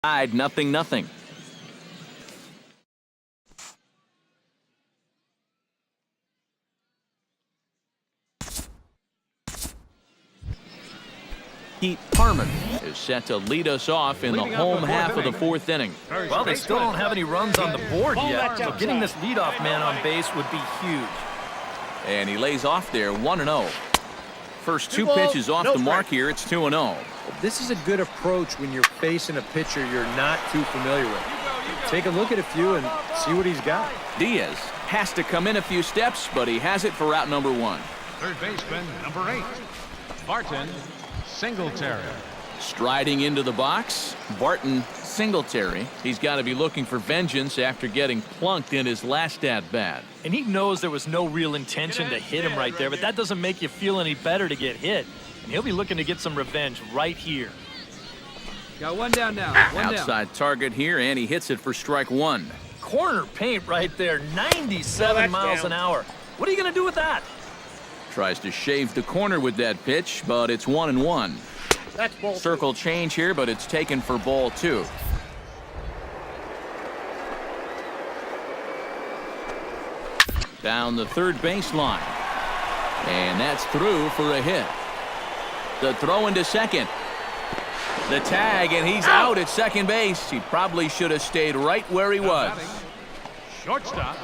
Tied 0-0. Pete Harmon is set to lead us off in the home half of the fourth inning. Well, they still don't have any runs on the board yet, so getting this leadoff man on base would be huge. And he lays off there 1-0. First two pitches off the mark here. It's 2-0. This is a good approach when you're facing a pitcher you're not too familiar with. Take a look at a few and see what he's got. Diaz has to come in a few steps, but he has it for route number 1. Third baseman, number 8, Barton Singletary. Striding into the box, Barton Singletary. He's got to be looking for vengeance after getting plunked in his last at-bat. And he knows there was no real intention to hit him right there, but that doesn't make you feel any better to get hit. And he'll be looking to get some revenge right here. Got one down now. Outside target here, and he hits it for strike 1. Corner paint right there, 97 miles an hour. What are you going to do with that? Tries to shave the corner with that pitch, but it's 1-1. That's ball Circle change here, but it's taken for ball 2. Down the third baseline. And that's through for a hit. The throw into second. The tag, and he's out at second base. He probably should have stayed right where he was. Shortstop,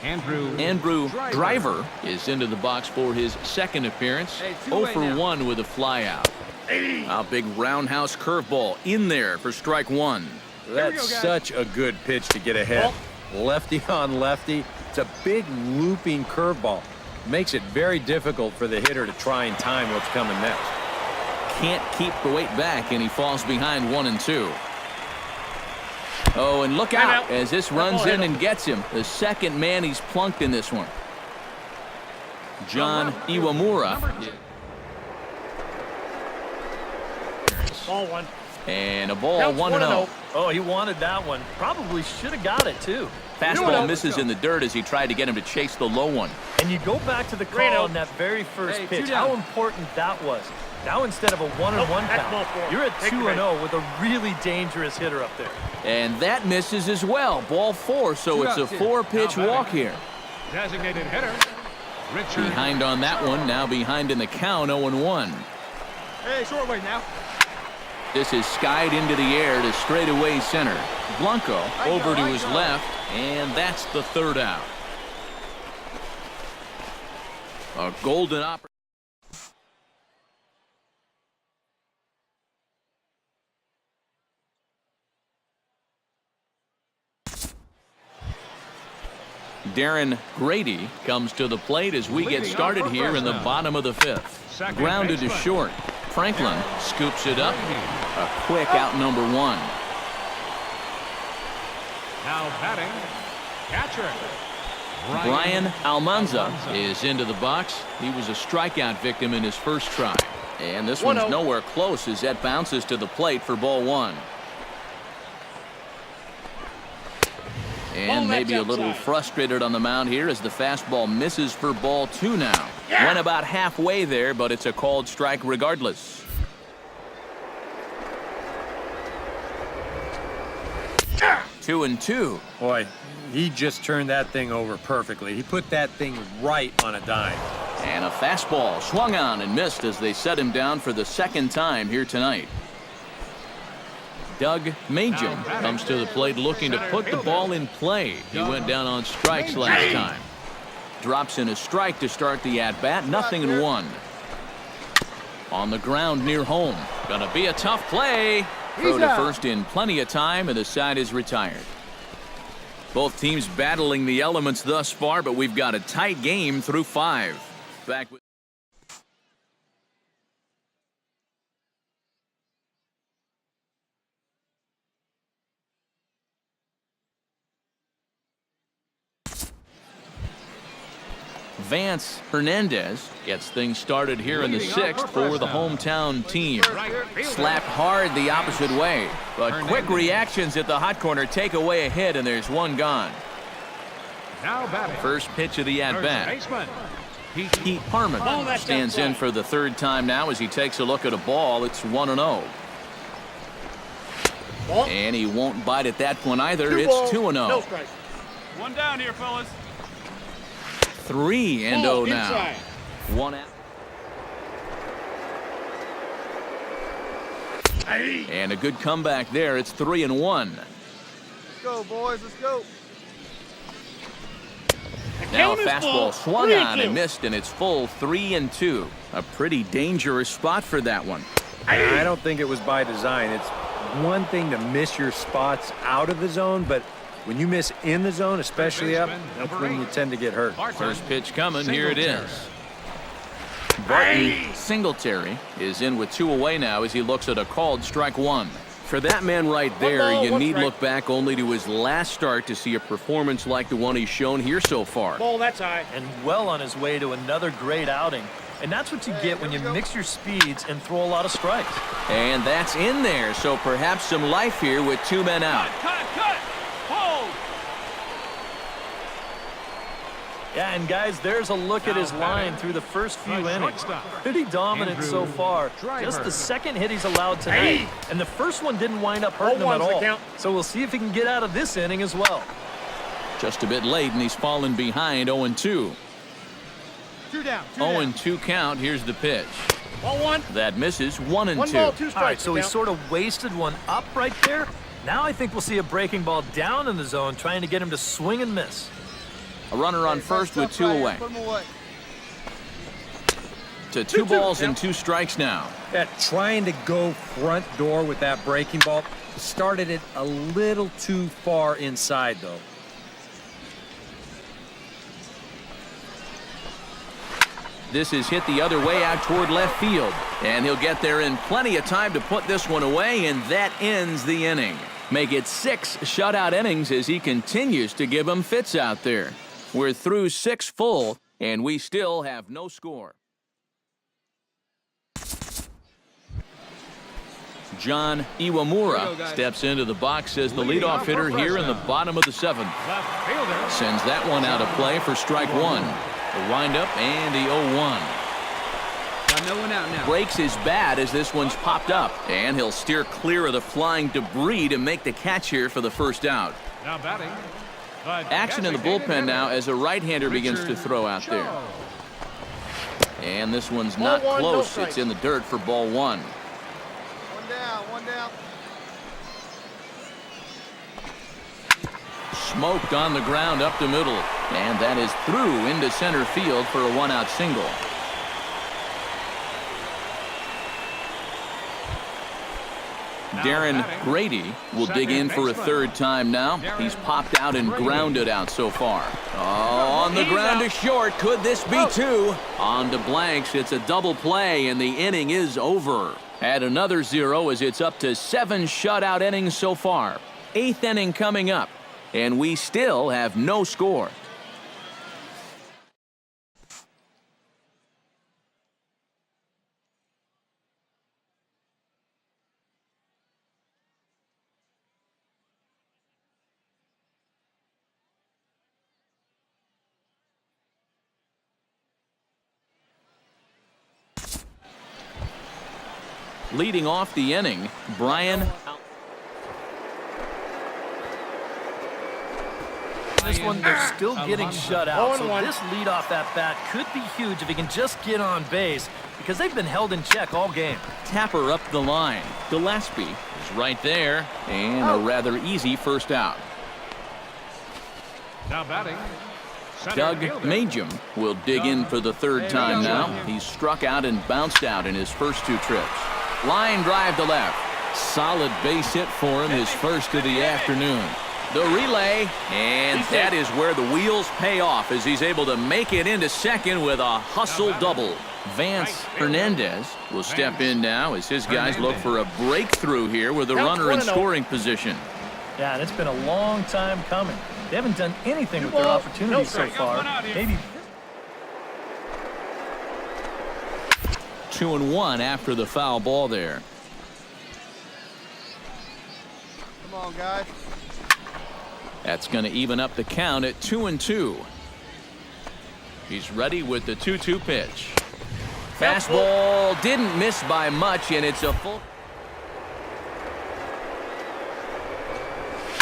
Andrew Driver is into the box for his second appearance. 0 for 1 with a flyout. A big roundhouse curveball in there for strike 1. That's such a good pitch to get ahead. Lefty on lefty. It's a big looping curveball. Makes it very difficult for the hitter to try and time what's coming next. Can't keep the weight back, and he falls behind 1-2. Oh, and look out as this runs in and gets him. The second man he's plunked in this one. John Iwamura. Ball 1. And a ball 1-0. Oh, he wanted that one. Probably should have got it, too. Fastball misses in the dirt as he tried to get him to chase the low one. And you go back to the call on that very first pitch, how important that was. Now instead of a 1-1 count, you're at 2-0 with a really dangerous hitter up there. And that misses as well. Ball 4, so it's a 4-pitch walk here. designated hitter, Richard. Behind on that one, now behind in the count, 0-1. Hey, short way now. This is skied into the air to straightaway center. Blanco over to his left, and that's the third out. A golden opportunity. Darren Grady comes to the plate as we get started here in the bottom of the fifth. Grounded to short. Franklin scoops it up. A quick out number one. Now batting, catcher. Brian Almanza is into the box. He was a strikeout victim in his first try. And this one's nowhere close as that bounces to the plate for ball one. And maybe a little frustrated on the mound here as the fastball misses for ball two now. Went about halfway there, but it's a called strike regardless. Two and two. Boy, he just turned that thing over perfectly. He put that thing right on a dime. And a fastball swung on and missed as they set him down for the second time here tonight. Doug Majum comes to the plate looking to put the ball in play. He went down on strikes last time. Drops in a strike to start the at-bat. 0-1. On the ground near home. Gonna be a tough play. Throw to first in plenty of time, and the side is retired. Both teams battling the elements thus far, but we've got a tight game through 5. Back with Vance Hernandez gets things started here in the 6th for the hometown team. Slapped hard the opposite way, but quick reactions at the hot corner take away a hit, and there's one gone. Now batting, First pitch of the at-bat. baseman, Pete Harmon stands in for the third time now as he takes a look at a ball. It's 1-0. And he won't bite at that one either. It's 2-0. No strike. One down here, fellas. 3-0 now. Inside. One out. And a good comeback there. It's 3-1. Let's go, boys. Let's go. Now a fastball swung on and missed, and it's full 3-2. A pretty dangerous spot for that one. I don't think it was by design. It's one thing to miss your spots out of the zone, but when you miss in the zone, especially up, that's when you tend to get hurt. First pitch coming. Here it is. Barton Singletary is in with 2 away now as he looks at a called strike 1. For that man right there, you need look back only to his last start to see a performance like the one he's shown here so far. Ball, that's high. And well on his way to another great outing. And that's what you get when you mix your speeds and throw a lot of strikes. And that's in there, so perhaps some life here with 2 men out. Cut! Hold! Yeah, and guys, there's a look at his line through the first few innings. Pretty dominant so far. Just the second hit he's allowed tonight. And the first one didn't wind up hurting him at all. So we'll see if he can get out of this inning as well. Just a bit late, and he's fallen behind 0-2. 2 down. 0-2 count. Here's the pitch. Ball 1. That misses. 1-2. 1 ball, 2 strikes. All right, so he sort of wasted one up right there. Now I think we'll see a breaking ball down in the zone, trying to get him to swing and miss. A runner on first with 2 away. Put him away. To 2 balls and 2 strikes now. Yeah, trying to go front door with that breaking ball started it a little too far inside, though. This is hit the other way out toward left field. And he'll get there in plenty of time to put this one away, and that ends the inning. Make it 6 shutout innings as he continues to give them fits out there. We're through 6 full, and we still have no score. John Iwamura steps into the box as the leadoff hitter here in the bottom of the 7th. Left fielder. Sends that one out of play for strike 1. The windup and the 0-1. Got no one out now. Breaks his bat as this one's popped up, and he'll steer clear of the flying debris to make the catch here for the first out. Now batting. Action in the bullpen now as a right-hander begins to throw out there. And this one's not Ball 1, no close. strike. It's in the dirt for ball 1. 1 down. 1 down. Smoked on the ground up the middle. And that is through into center field for a 1-out single. Darren Grady will dig in for a 3rd time now. He's popped out and grounded out so far. Oh, on the ground to short. Could this be 2? On to blanks. It's a double play, and the inning is over. Add another 0 as it's up to 7 shutout innings so far. 8th inning coming up, and we still have no score. Leading off the inning, Brian. This one, they're still getting shut out, so this leadoff at-bat could be huge if he can just get on base, because they've been held in check all game. Tapper up the line. Gillespie is right there, and a rather easy first out. Now batting. Doug Majum will dig in for the 3rd time now. He's struck out and bounced out in his first 2 trips. Line drive to left. Solid base hit for him, his first of the afternoon. The relay, and that is where the wheels pay off as he's able to make it into second with a hustle double. Vance Hernandez will step in now as his guys look for a breakthrough here with a runner in scoring position. Yeah, and it's been a long time coming. They haven't done anything with their opportunities so far. Maybe 2-1 after the foul ball there. Come on, guys. That's going to even up the count at 2-2. He's ready with the 2-2 pitch. Fastball didn't miss by much, and it's a full.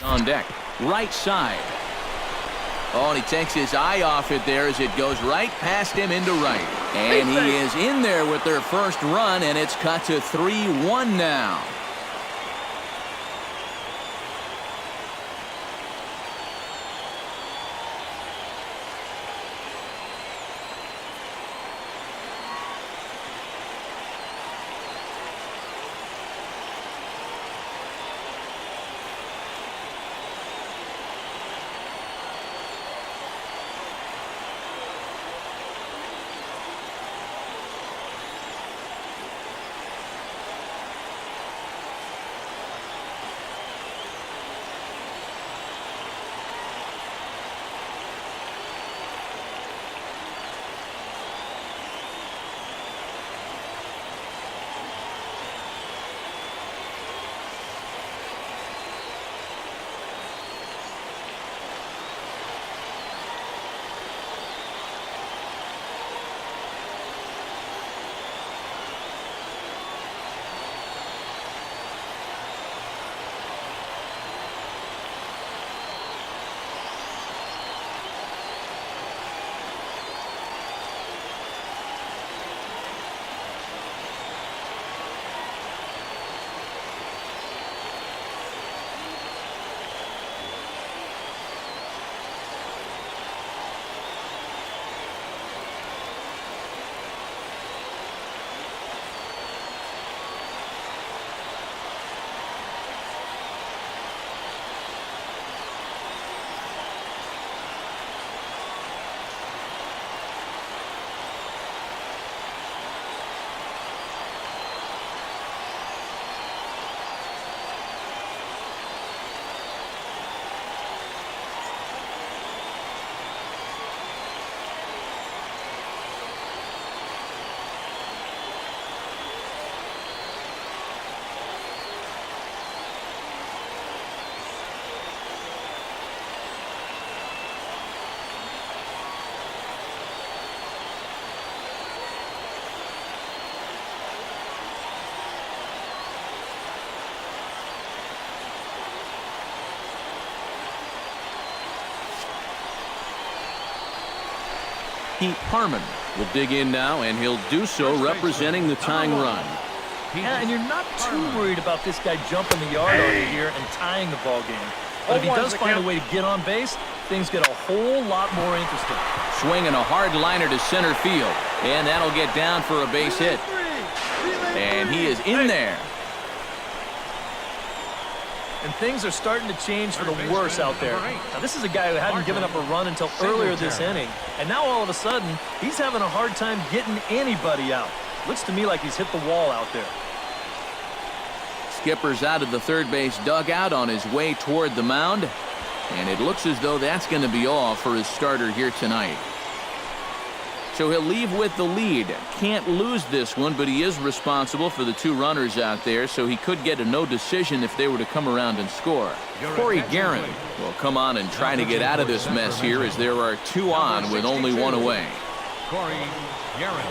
On deck, right side. Oh, and he takes his eye off it there as it goes right past him into right. And he is in there with their first run, and it's cut to 3-1 now. Pete Harmon will dig in now, and he'll do so representing the tying run. Yeah, and you're not too worried about this guy jumping the yard on you here and tying the ball game. But if he does find a way to get on base, things get a whole lot more interesting. Swinging a hard liner to center field, and that'll get down for a base hit. And he is in there. And things are starting to change for the worse out there. Now, this is a guy who hadn't given up a run until earlier this inning. And now all of a sudden, he's having a hard time getting anybody out. Looks to me like he's hit the wall out there. Skipper's out of the third base dugout on his way toward the mound. And it looks as though that's going to be all for his starter here tonight. So he'll leave with the lead. Can't lose this one, but he is responsible for the two runners out there, so he could get a no decision if they were to come around and score. Corey Guerin will come on and try to get out of this mess here as there are two on with only one away. Corey Guerin.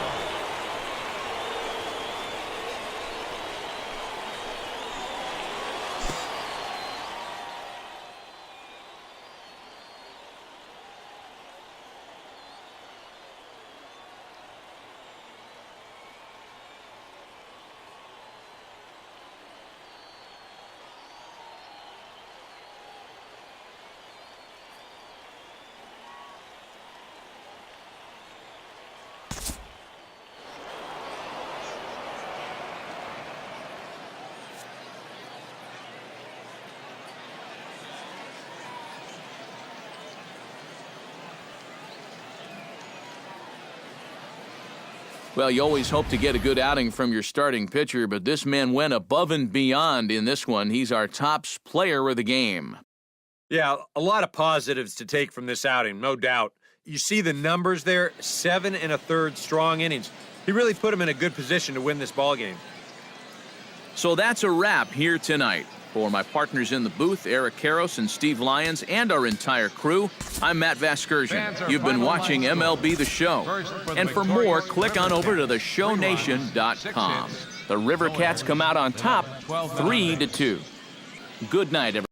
Well, you always hope to get a good outing from your starting pitcher, but this man went above and beyond in this one. He's our top player of the game. Yeah, a lot of positives to take from this outing, no doubt. You see the numbers there, 7 1/3 strong innings. He really put him in a good position to win this ball game. So that's a wrap here tonight. For my partners in the booth, Eric Karros and Steve Lyons, and our entire crew, I'm Matt Vasgersian. You've been watching MLB The Show. And for more, click on over to theshownation.com. The River Cats come out on top, 3-2. Good night, everyone.